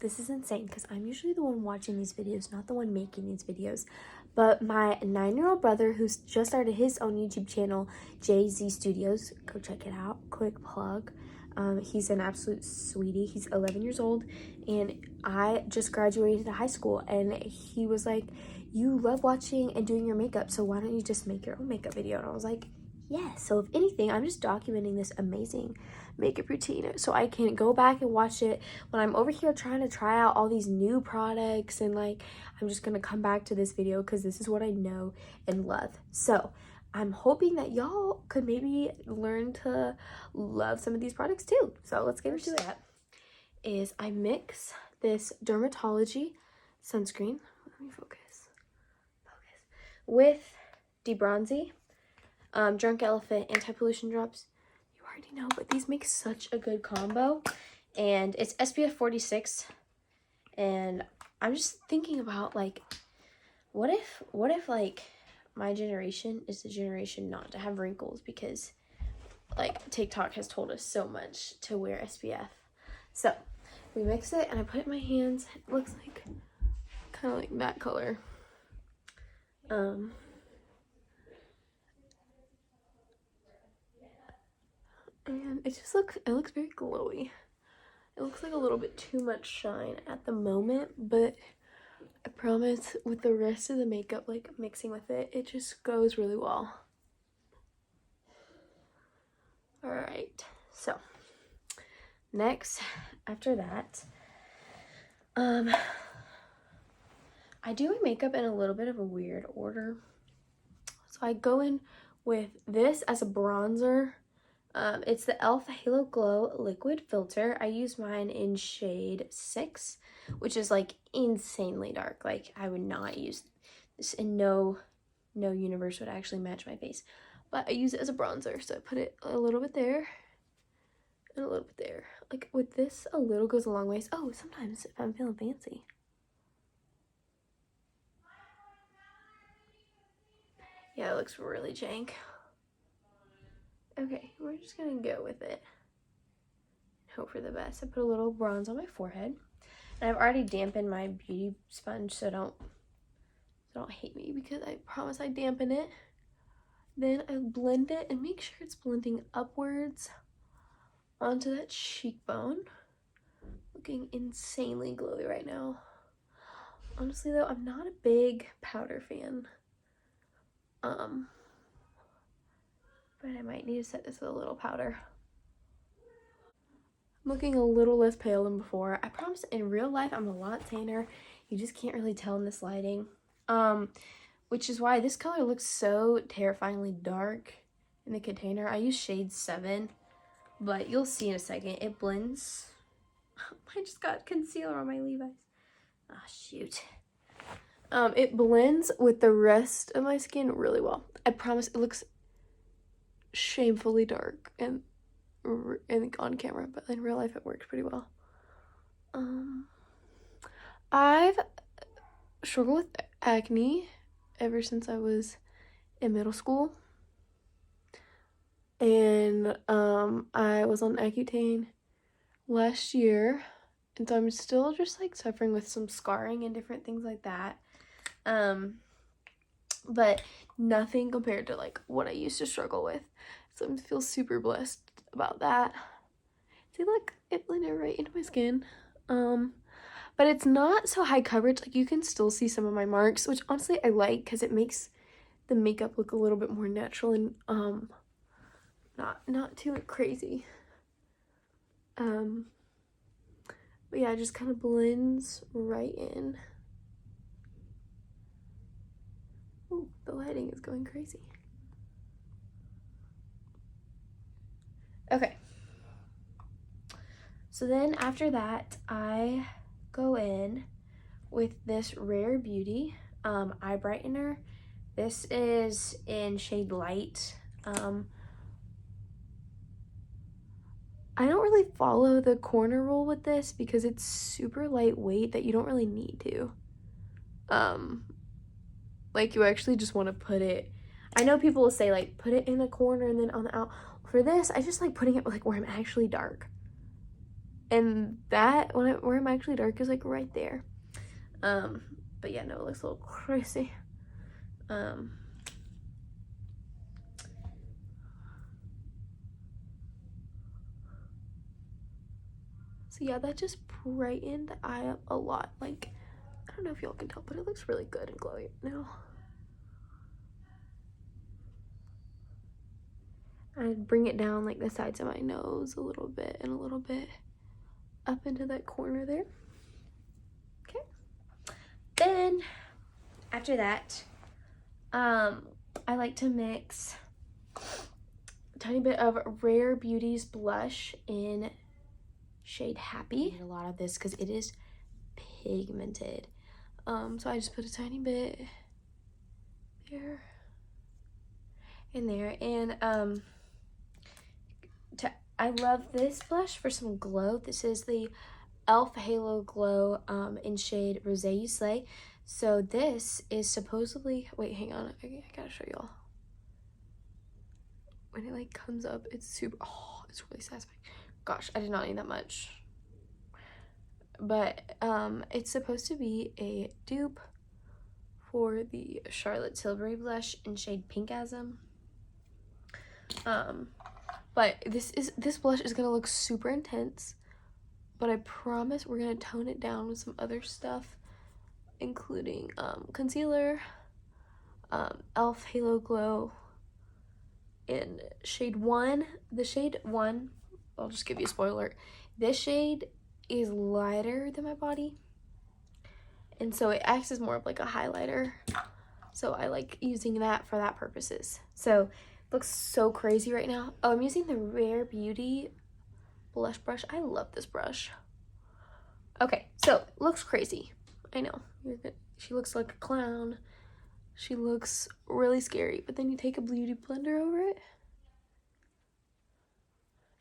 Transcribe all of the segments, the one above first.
this is insane because I'm usually the one watching these videos, not the one making these videos. But my 9-year-old brother, who's just started his own YouTube channel, JZ Studios, go check it out, quick plug. He's an absolute sweetie. He's 11 years old, and I just graduated high school, and he was like, you love watching and doing your makeup, so why don't you just make your own makeup video? And I was like, yeah. So if anything, I'm just documenting this amazing makeup routine so I can go back and watch it when I'm over here trying to try out all these new products, and like I'm just gonna come back to this video because this is what I know and love. So I'm hoping that y'all could maybe learn to love some of these products too. So let's get into it. Is I mix this Drmtology sunscreen, let me focus, with D-Bronzi, Drunk Elephant anti-pollution drops. You already know, but these make such a good combo, and it's SPF 46. And I'm just thinking about like, what if like my generation is the generation not to have wrinkles, because like TikTok has told us so much to wear SPF. So we mix it and I put it in my hands. It looks like kind of like that color. And it just looks very glowy. It looks like a little bit too much shine at the moment, but I promise with the rest of the makeup, like mixing with it, it just goes really well. All right, so next, after that, I do my makeup in a little bit of a weird order. So I go in with this as a bronzer. It's the e.l.f. Halo Glow Liquid Filter. I use mine in shade 6, which is like insanely dark. Like I would not use this in no universe would actually match my face. But I use it as a bronzer, so I put it a little bit there and a little bit there. Like with this, a little goes a long ways. Oh, sometimes if I'm feeling fancy. Yeah, it looks really jank. Okay, we're just gonna go with it. Hope for the best. I put a little bronze on my forehead. And I've already dampened my beauty sponge, so don't hate me, because I promise I dampen it. Then I blend it and make sure it's blending upwards onto that cheekbone. Looking insanely glowy right now. Honestly though, I'm not a big powder fan. But I might need to set this with a little powder. I'm looking a little less pale than before. I promise in real life I'm a lot tanner. You just can't really tell in this lighting. Which is why this color looks so terrifyingly dark in the container. I use shade 7, but you'll see in a second. It blends. I just got concealer on my Levi's. Ah, shoot. It blends with the rest of my skin really well. I promise it looks shamefully dark and on camera, but in real life it works pretty well. I've struggled with acne ever since I was in middle school, and I was on Accutane last year, and so I'm still just like suffering with some scarring and different things like that, but nothing compared to like what I used to struggle with, so I feel super blessed about that. See, look, it blended right into my skin. But it's not so high coverage. Like you can still see some of my marks, which honestly I like because it makes the makeup look a little bit more natural and not too crazy. But yeah, it just kind of blends right in. Ooh, the lighting is going crazy. Okay. So then after that, I go in with this Rare Beauty eye brightener. This is in shade Light. I don't really follow the corner rule with this because it's super lightweight that you don't really need to. Like you actually just want to put it, I know people will say like put it in a corner and then on the out. For this, I just like putting it like where I'm actually dark. And that, where I'm actually dark is like right there. But yeah, no, it looks a little crazy. So yeah, that just brightened the eye up a lot. Like, I don't know if y'all can tell, but it looks really good and glowy now. I'd bring it down like the sides of my nose a little bit and a little bit up into that corner there. Okay. Then after that, I like to mix a tiny bit of Rare Beauty's blush in shade Happy. I need a lot of this because it is pigmented. So I just put a tiny bit there and there. And I love this blush for some glow. This is the e.l.f. Halo Glow in shade Rosé You Slay. So this is supposedly, wait, hang on, I gotta show y'all. When it like comes up, it's super, oh, it's really satisfying. Gosh, I did not need that much. But it's supposed to be a dupe for the Charolette Tillbury blush in shade Pinkasm. But this blush is gonna look super intense, but I promise we're gonna tone it down with some other stuff, including concealer, e.l.f. Halo Glow in shade 1. The shade 1, I'll just give you a spoiler alert, this shade is lighter than my body, and so it acts as more of like a highlighter, so I like using that for that purposes. So looks so crazy right now. Oh, I'm using the Rare Beauty blush brush. I love this brush. Okay, so looks crazy. I know. She looks like a clown. She looks really scary, but then you take a beauty blender over it.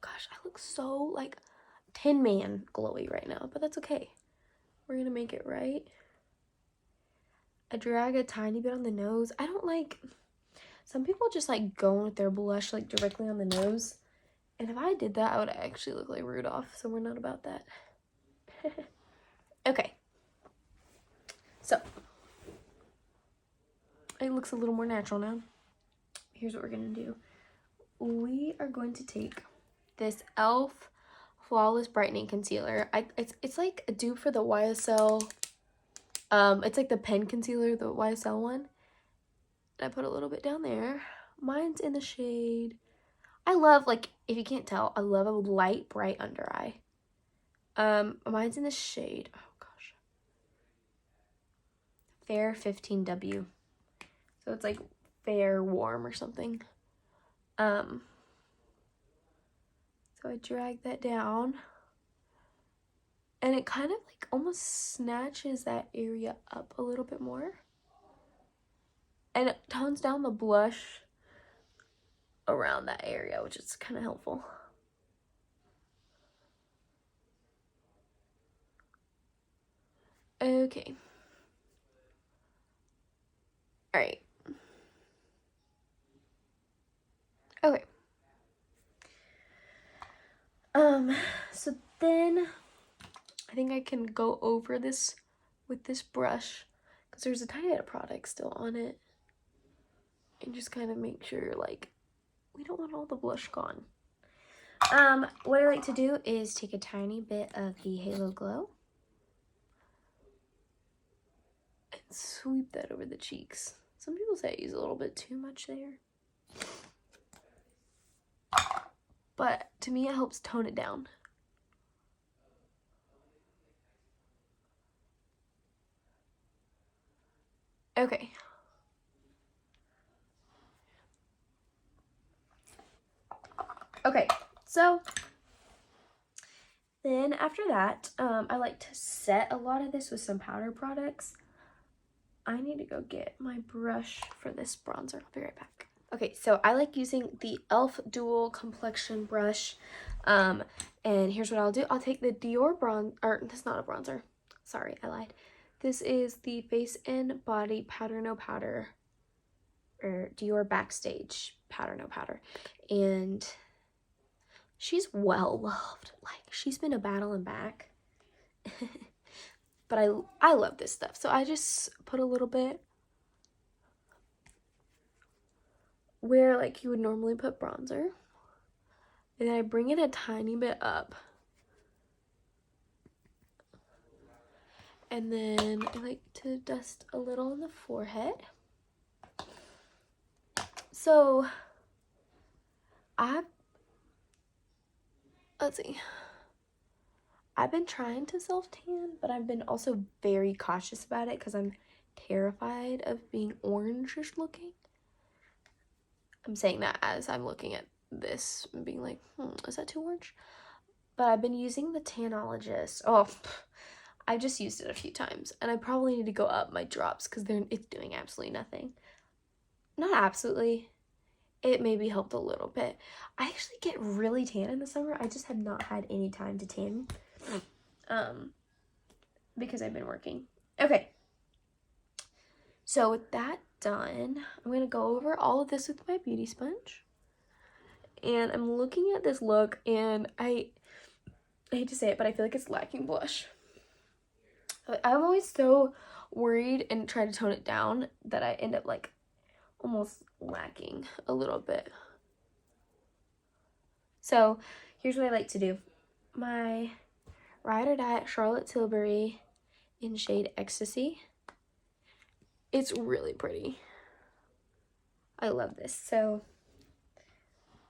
Gosh, I look so like Tin Man glowy right now, but that's okay. We're gonna make it right. I drag a tiny bit on the nose. I don't like, some people just like go with their blush like directly on the nose. And if I did that, I would actually look like Rudolph, so we're not about that. Okay. So, it looks a little more natural now. Here's what we're going to do. We are going to take this e.l.f. Flawless Brightening Concealer. It's like a dupe for the YSL. It's like the pen concealer, the YSL one. And I put a little bit down there. Mine's in the shade, I love, like, if you can't tell, I love a light, bright under eye. Mine's in the shade, oh gosh, Fair 15W. So it's like fair warm or something. So I drag that down. And it kind of like almost snatches that area up a little bit more. And it tones down the blush around that area, which is kind of helpful. Okay. All right. Okay. So then I think I can go over this with this brush because there's a tiny bit of product still on it. And just kind of make sure, like, we don't want all the blush gone. What I like to do is take a tiny bit of the Halo Glow and sweep that over the cheeks. Some people say I use a little bit too much there, but to me it helps tone it down. Okay. Okay, so then after that, I like to set a lot of this with some powder products. I need to go get my brush for this bronzer. I'll be right back. Okay, so I like using the e.l.f. Dual Complexion brush. And here's what I'll do. I'll take the Dior bronzer, or this is not a bronzer. Sorry, I lied. This is the Face and Body Powder No Powder, or Dior Backstage Powder No Powder. And she's well loved. Like, she's been a battle and back. But I love this stuff. So I just put a little bit where, like, you would normally put bronzer. And then I bring it a tiny bit up. And then I like to dust a little on the forehead. So let's see. I've been trying to self-tan, but I've been also very cautious about it because I'm terrified of being orangish looking. I'm saying that as I'm looking at this and being like, is that too orange? But I've been using the Tanologist. Oh, I've just used it a few times, and I probably need to go up my drops because it's doing absolutely nothing. Not absolutely. It maybe helped a little bit. I actually get really tan in the summer. I just have not had any time to tan. Because I've been working. Okay. So with that done, I'm going to go over all of this with my beauty sponge. And I'm looking at this look, and I hate to say it, but I feel like it's lacking blush. I'm always so worried and try to tone it down that I end up like almost lacking a little bit. So here's what I like to do. My Ride or Die Charlotte Tilbury in shade Ectasy. It's really pretty. I love this. So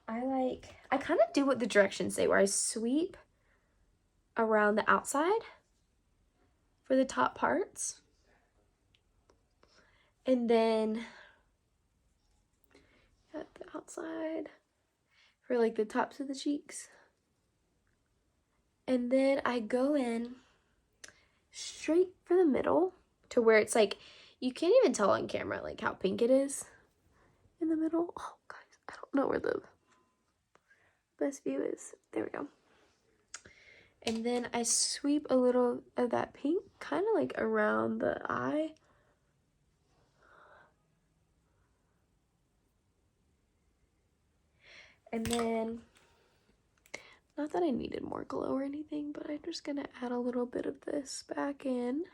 I kind of do what the directions say, where I sweep around the outside for the top parts. And then at the outside for like the tops of the cheeks. And then I go in straight for the middle to where it's like, you can't even tell on camera like how pink it is in the middle. Oh, guys, I don't know where the best view is. There we go. And then I sweep a little of that pink kind of like around the eye. And then, not that I needed more glow or anything, but I'm just gonna add a little bit of this back in.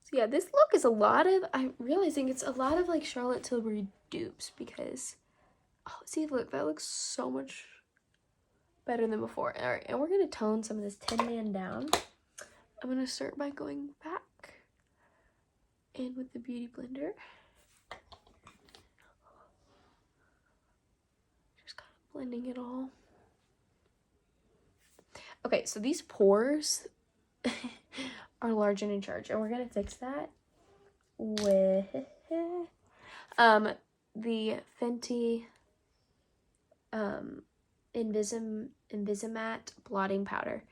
So yeah, this look is a lot of, I'm realizing it's a lot of like Charlotte Tilbury dupes because, oh, see, look, that looks so much better than before. All right, and we're gonna tone some of this Tin Man down. I'm gonna start by going back in with the Beauty Blender. Just kind of blending it all. Okay, so these pores are large and in charge, and we're gonna fix that with the Fenty Invisimatte blotting powder.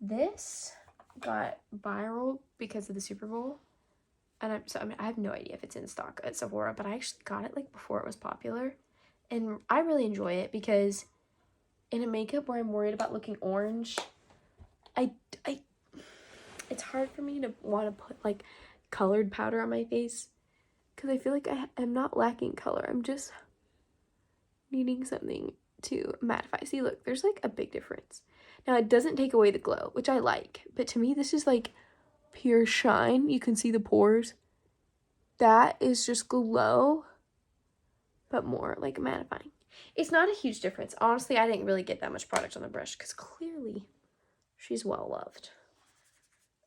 This got viral because of the Super Bowl, and I have no idea if it's in stock at Sephora, but I actually got it like before it was popular, and I really enjoy it because in a makeup where I'm worried about looking orange, it's hard for me to want to put like colored powder on my face because I feel like I'm not lacking color. I'm just needing something to mattify. See, look, there's like a big difference. Now, it doesn't take away the glow, which I like, but to me, this is like pure shine. You can see the pores. That is just glow, but more like mattifying. It's not a huge difference. Honestly, I didn't really get that much product on the brush because clearly she's well loved.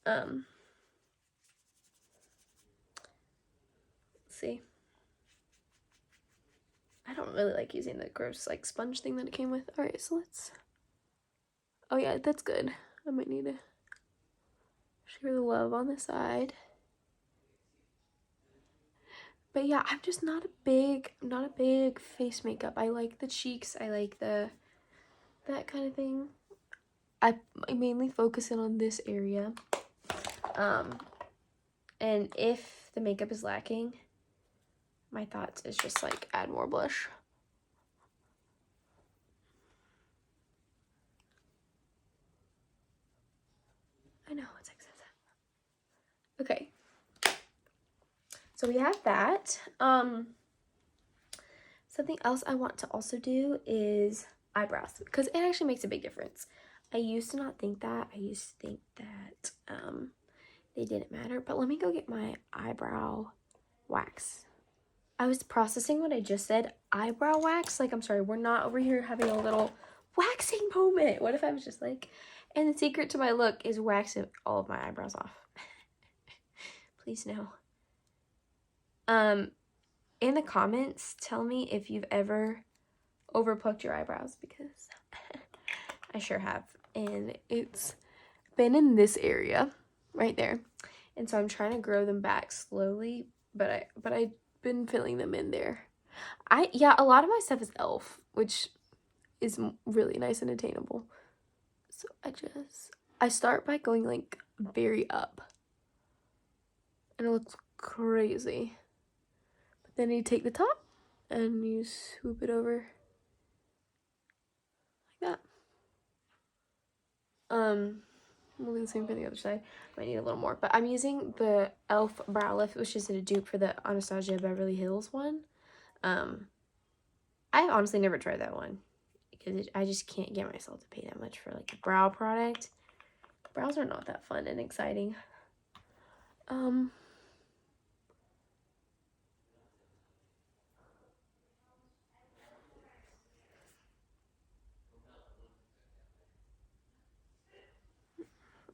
Let's see. I don't really like using the gross like sponge thing that it came with. All right, so let's, oh yeah, that's good. I might need to share the love on the side. But yeah, I'm just not a big face makeup. I like the cheeks. I like that kind of thing. I mainly focus in on this area. And if the makeup is lacking, my thoughts is just like add more blush. Okay. So we have that. Something else I want to also do is eyebrows, because it actually makes a big difference. I used to not think that. I used to think that they didn't matter. But let me go get my eyebrow wax. I was processing what I just said. Eyebrow wax? Like, I'm sorry, we're not over here having a little waxing moment. What if I was just like, and the secret to my look is waxing all of my eyebrows off. Please no. In the comments, tell me if you've ever overplucked your eyebrows, because I sure have. And it's been in this area right there. And so I'm trying to grow them back slowly, but I've been filling them in there. A lot of my stuff is e.l.f., which is really nice and attainable. So I start by going like very up, and it looks crazy. But then you take the top and you swoop it over like that. We'll do the same for the other side. Might need a little more, but I'm using the e.l.f. brow lift, which is a dupe for the Anastasia Beverly Hills one. I honestly never tried that one because I just can't get myself to pay that much for like a brow product. Brows are not that fun and exciting.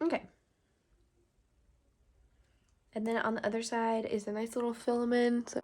Okay. And then on the other side is a nice little filament.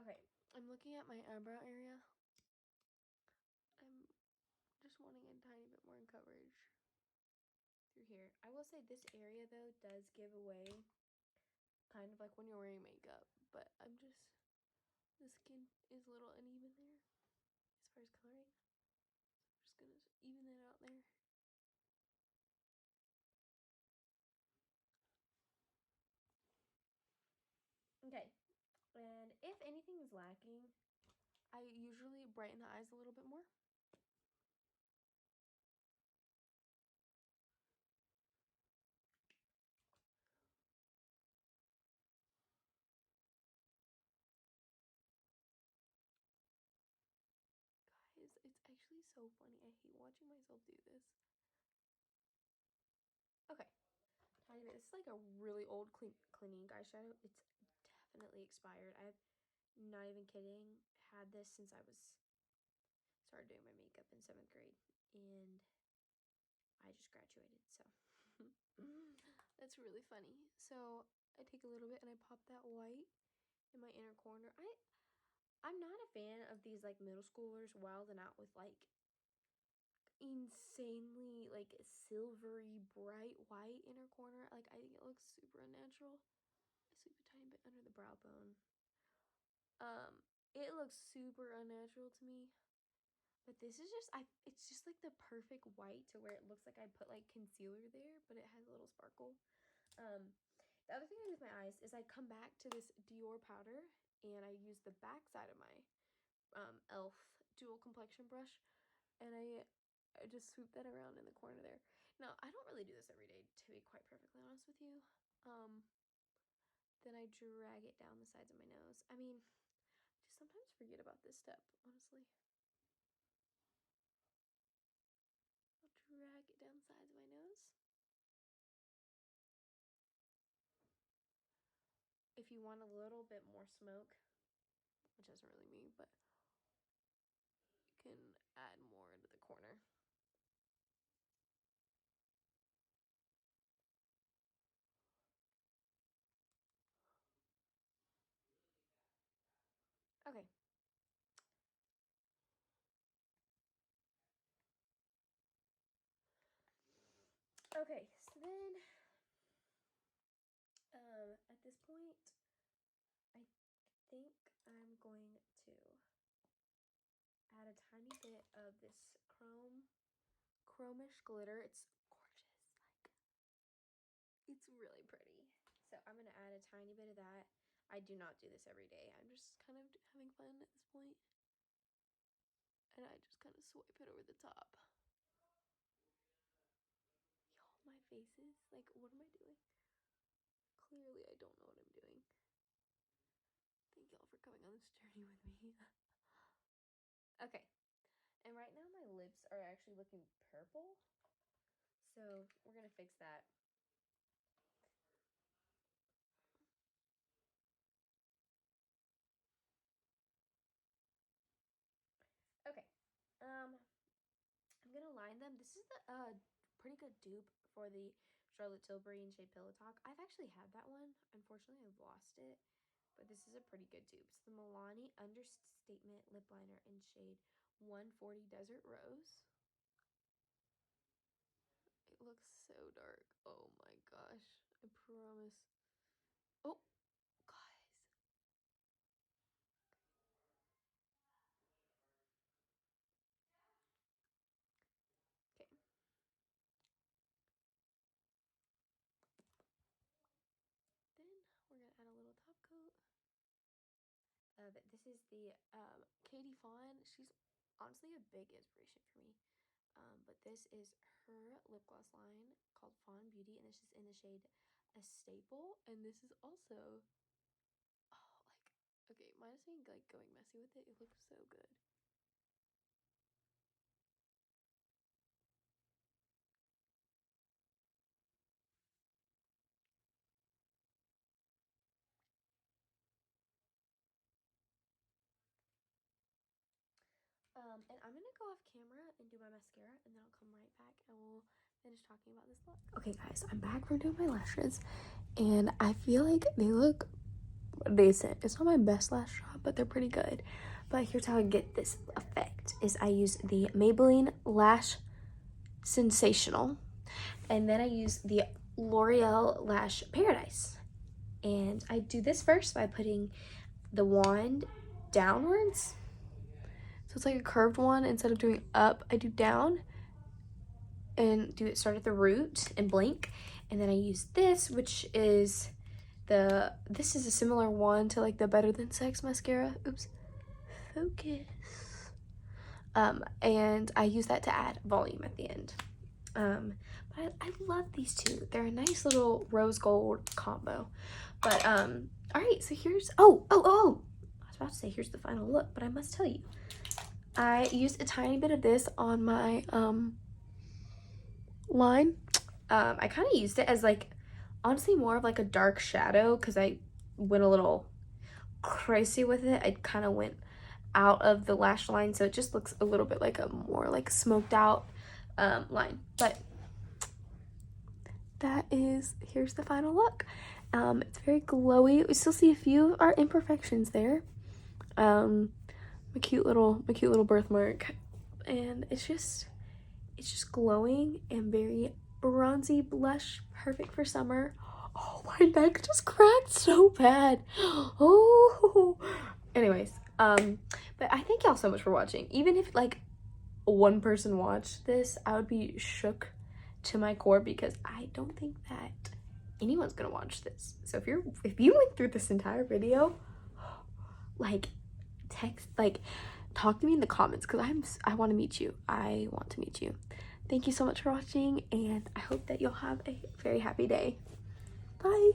Okay, I'm looking at my eyebrow area. I'm just wanting a tiny bit more coverage through here. I will say this area though does give away kind of like when you're wearing makeup, but the skin is a little uneven there as far as coloring. So I'm just gonna even it out there. Okay, and if anything is lacking, I usually brighten the eyes a little bit more. Guys, it's actually so funny. I hate watching myself do this. Okay, tiny bit. This is like a really old Clinique eyeshadow. It's definitely expired. I've not even kidding. Had this since I started doing my makeup in 7th grade, and I just graduated. So that's really funny. So I take a little bit and I pop that white in my inner corner. I'm not a fan of these like middle schoolers wilding out with like insanely like silvery bright white inner corner. Like, I think it looks super unnatural. I sweep a tiny bit under the brow bone. It looks super unnatural to me, but this is just it's just like the perfect white to where it looks like I put like concealer there, but it has a little sparkle. The other thing I do with my eyes is I come back to this Dior powder and I use the back side of my e.l.f. dual complexion brush, and I just swoop that around in the corner there. Now, I don't really do this every day, to be quite perfectly honest with you. Then I drag it down the sides of my nose. I mean, just sometimes forget about this step, honestly. I'll drag it down the sides of my nose. If you want a little bit more smoke, which isn't really me, but you can add more into the corner. Okay. Okay, so then at this point, think I'm going to add a tiny bit of this chromish glitter. It's gorgeous, like it's really pretty. So I'm gonna add a tiny bit of that. I do not do this every day. I'm just kind of having fun at this point. And I just kind of swipe it over the top. Y'all, my faces, like, what am I doing? Clearly, I don't know what I'm doing. Thank y'all for coming on this journey with me. Okay, and right now my lips are actually looking purple. So we're gonna fix that. Okay, I'm gonna line them. This is the pretty good dupe for the Charlotte Tilbury in shade Pillow Talk. I've actually had that one. Unfortunately, I've lost it, but this is a pretty good dupe. It's the Milani Understatement Lip Liner in shade 140 Desert Rose. It looks so dark. Oh my gosh, I promise. Oh, guys. Okay. Then we're gonna add a little top coat. This is the Katie Fawn. She's honestly a big inspiration for me. But this is her lip gloss line called Fawn Beauty, and this is in the shade A Staple. And this is also, oh, like, okay, minus me like going messy with it, it looks so good. And I'm gonna go off camera and do my mascara, and then I'll come right back and we'll finish talking about this look. Okay guys, I'm back from doing my lashes, and I feel like they look decent. It's not my best lash job, but they're pretty good. But here's how I get this effect, is I use the Maybelline Lash Sensational, and then I use the L'Oreal Lash Paradise. And I do this first by putting the wand downwards. So it's like a curved one. Instead of doing up, I do down and start at the root and blink. And then I use this, which is this is a similar one to like the Better Than Sex mascara. Oops, focus. And I use that to add volume at the end. But I love these two. They're a nice little rose gold combo. But all right, so here's I was about to say here's the final look, but I must tell you, I used a tiny bit of this on my line. I kind of used it as like, honestly, more of like a dark shadow, because I went a little crazy with it. I kind of went out of the lash line, so it just looks a little bit like a more like smoked out line. But here's the final look. It's very glowy. We still see a few of our imperfections there. My cute little birthmark, and it's just glowing and very bronzy blush, perfect for summer. Oh, my neck just cracked so bad. Oh, anyways, but I thank y'all so much for watching. Even if like one person watched this, I would be shook to my core, because I don't think that anyone's gonna watch this. So if you went through this entire video, like talk to me in the comments, because I want to meet you. I want to meet you. Thank you so much for watching, and I hope that you'll have a very happy day. Bye.